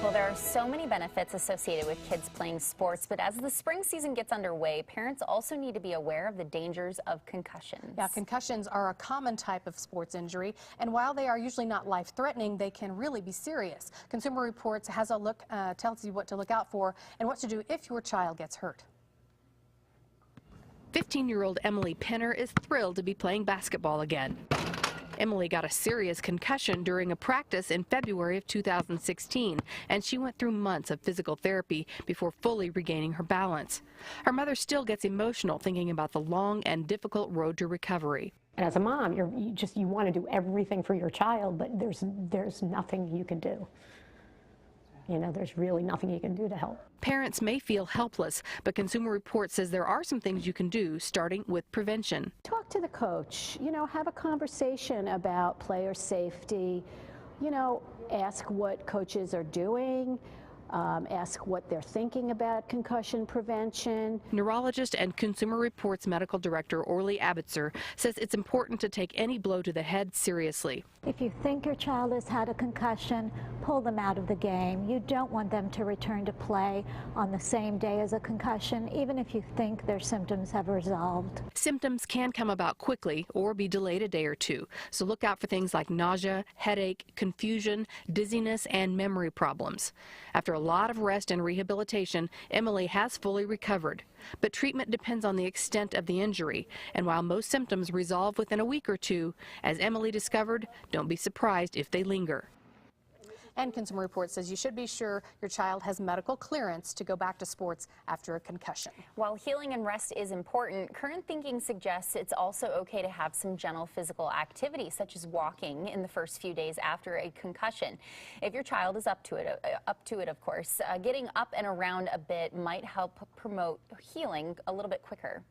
Well, there are so many benefits associated with kids playing sports, but as the spring season gets underway, parents also need to be aware of the dangers of concussions. Yeah, concussions are a common type of sports injury, and while they are usually not life-threatening, they can really be serious. Consumer Reports has a look, tells you what to look out for and what to do if your child gets hurt. 15-year-old Emily Penner is thrilled to be playing basketball again. Emily got a serious concussion during a practice in February of 2016, and she went through months of physical therapy before fully regaining her balance. Her mother still gets emotional thinking about the long and difficult road to recovery. And as a mom, you want to do everything for your child, but there's nothing you can do. You know, there's really nothing you can do to help. Parents may feel helpless, but Consumer Reports says there are some things you can do, starting with prevention. Talk to the coach, you know, have a conversation about player safety, you know, ask what coaches are doing, ask what they're thinking about concussion prevention. Neurologist and Consumer Reports Medical Director Orly Abitzer says it's important to take any blow to the head seriously. If you think your child has had a concussion, pull them out of the game. You don't want them to return to play on the same day as a concussion, even if you think their symptoms have resolved. Symptoms can come about quickly or be delayed a day or two, so look out for things like nausea, headache, confusion, dizziness, and memory problems. After a lot of rest and rehabilitation, Emily has fully recovered. But treatment depends on the extent of the injury, and while most symptoms resolve within a week or two, as Emily discovered, don't be surprised if they linger. And Consumer Reports says you should be sure your child has medical clearance to go back to sports after a concussion. While healing and rest is important, current thinking suggests it's also okay to have some gentle physical activity, such as walking in the first few days after a concussion. If your child is up to it, of course, getting up and around a bit might help promote healing a little bit quicker.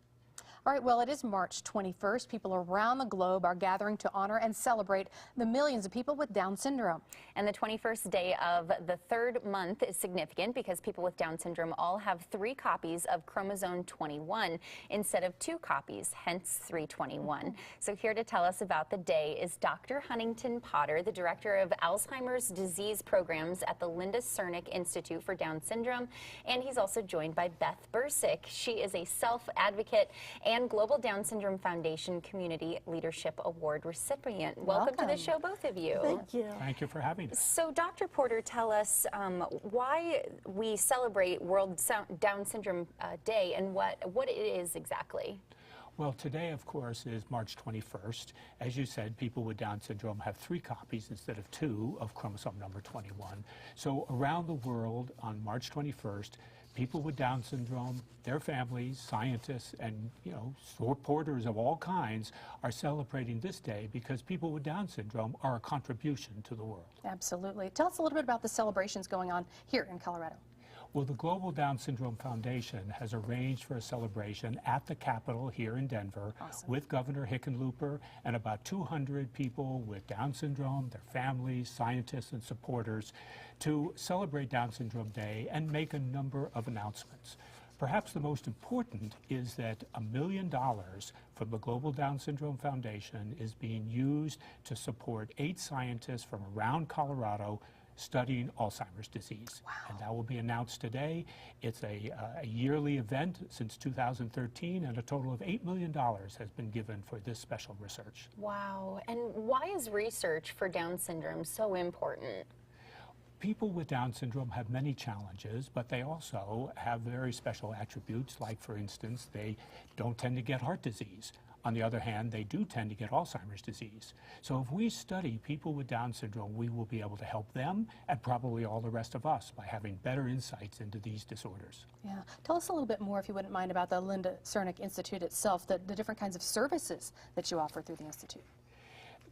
All right, well, it is March 21st. People around the globe are gathering to honor and celebrate the millions of people with Down syndrome. And the 21st day of the third month is significant because people with Down syndrome all have 3 copies of chromosome 21 instead of 2 copies, hence 321. So here to tell us about the day is Dr. Huntington Potter, the director of Alzheimer's disease programs at the Linda Cernick Institute for Down syndrome. And he's also joined by Beth Bursick. She is a self-advocate and Global Down Syndrome Foundation Community Leadership Award recipient. Welcome to the show, both of you. Thank you. Thank you for having us. So, Dr. Porter, tell us why we celebrate World Down Syndrome Day and what it is exactly. Well, today, of course, is March 21st. As you said, people with Down syndrome have 3 copies instead of 2 of chromosome number 21. So around the world on March 21st, people with Down syndrome, their families, scientists, and supporters of all kinds are celebrating this day because people with Down syndrome are a contribution to the world. Absolutely. Tell us a little bit about the celebrations going on here in Colorado. Well, the Global Down Syndrome Foundation has arranged for a celebration at the Capitol here in Denver with Governor Hickenlooper and about 200 people with Down syndrome, their families, scientists, and supporters to celebrate Down Syndrome Day and make a number of announcements. Perhaps the most important is that $1 million from the Global Down Syndrome Foundation is being used to support 8 scientists from around Colorado studying Alzheimer's disease. Wow. And that will be announced today. It's a yearly event since 2013, and a total of $8 million has been given for this special research. Wow. And why is research for Down syndrome so important? People with Down syndrome have many challenges, but they also have very special attributes, like, for instance, they don't tend to get heart disease. On the other hand, they do tend to get Alzheimer's disease. So if we study people with Down syndrome, we will be able to help them and probably all the rest of us by having better insights into these disorders. Yeah. Tell us a little bit more, if you wouldn't mind, about the Linda Cernick Institute itself, the different kinds of services that you offer through the Institute.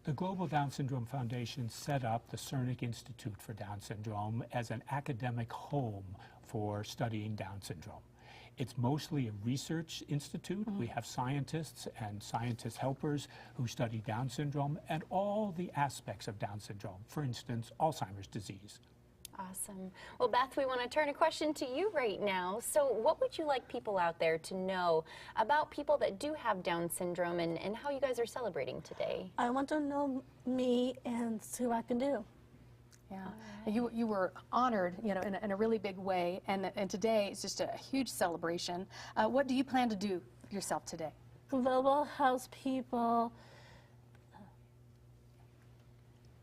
The Global Down Syndrome Foundation set up the Cernick Institute for Down Syndrome as an academic home for studying Down syndrome. It's mostly a research institute. We have scientists and scientist helpers who study Down syndrome and all the aspects of Down syndrome, for instance, Alzheimer's disease. Awesome. Well, Beth, we want to turn a question to you right now. So what would you like people out there to know about people that do have Down syndrome and how you guys are celebrating today? I want to know me and see what I can do. Yeah, you were honored, you know, in a really big way, and today it's just a huge celebration. What do you plan to do yourself today? Global helps people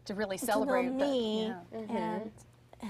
To really to celebrate know me yeah. and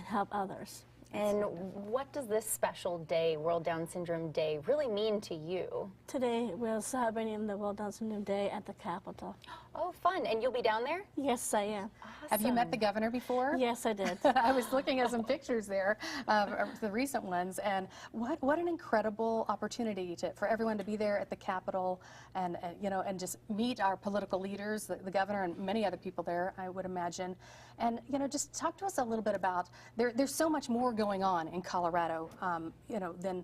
help others. And what does this special day, World Down Syndrome Day, really mean to you? Today we're celebrating the World Down Syndrome Day at the Capitol. Oh, fun. And you'll be down there? Yes, I am. Have you met the governor before? Yes, I did. I was looking at some pictures there, the recent ones, and what an incredible opportunity for everyone to be there at the Capitol and you know, and just meet our political leaders, the governor and many other people there, I would imagine, and you know, just talk to us a little bit about there's so much more going on in Colorado, you know, than.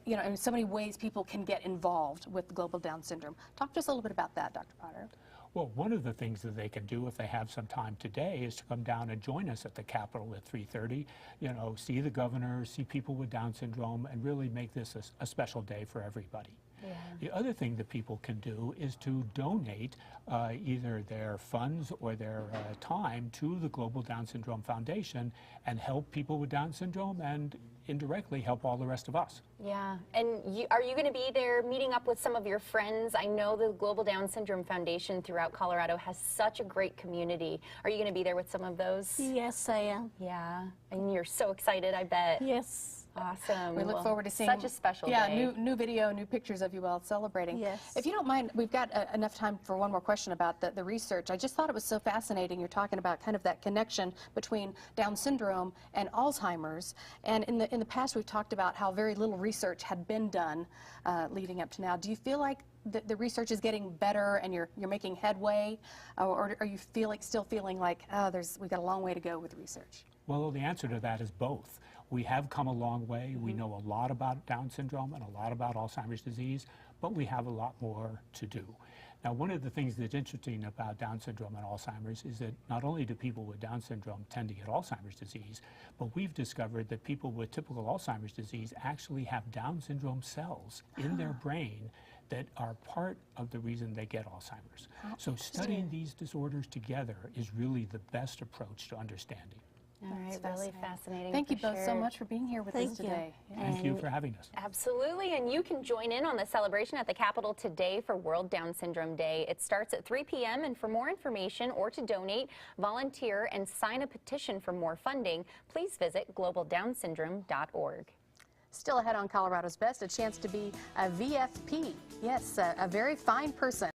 You know, in so many ways people can get involved with global Down syndrome. Talk to us a little bit about that, Dr. Potter. Well, one of the things that they can do if they have some time today is to come down and join us at the Capitol at 3:30. You know, see the governor, see people with Down syndrome, and really make this a special day for everybody. Yeah. The other thing that people can do is to donate either their funds or their time to the Global Down Syndrome Foundation and help people with Down syndrome and indirectly help all the rest of us. Yeah, and are you going to be there meeting up with some of your friends? I know the Global Down Syndrome Foundation throughout Colorado has such a great community. Are you going to be there with some of those? Yes, I am. Yeah, and you're so excited, I bet. Yes. We Awesome. look well, forward to seeing such a special yeah, day. new video, new pictures of you all celebrating. Yes. If you don't mind, we've got enough time for one more question about the research. I just thought it was so fascinating. You're talking about kind of that connection between Down syndrome and Alzheimer's. And in the past, we've talked about how very little research had been done leading up to now. Do you feel like the research is getting better and you're making headway, or are you still feeling like we've got a long way to go with research? Well, the answer to that is both. We have come a long way. We know a lot about Down syndrome and a lot about Alzheimer's disease, but we have a lot more to do. Now, one of the things that's interesting about Down syndrome and Alzheimer's is that not only do people with Down syndrome tend to get Alzheimer's disease, but we've discovered that people with typical Alzheimer's disease actually have Down syndrome cells in their brain that are part of the reason they get Alzheimer's. So studying these disorders together is really the best approach to understanding. All right, really fascinating. Thank you for both so sure. much for being here with us today. Yeah. Thank you for having us. Absolutely, and you can join in on the celebration at the Capitol today for World Down Syndrome Day. It starts at 3 p.m. and for more information or to donate, volunteer, and sign a petition for more funding, please visit globaldownsyndrome.org. Still ahead on Colorado's Best, a chance to be a VFP. Yes, a very fine person.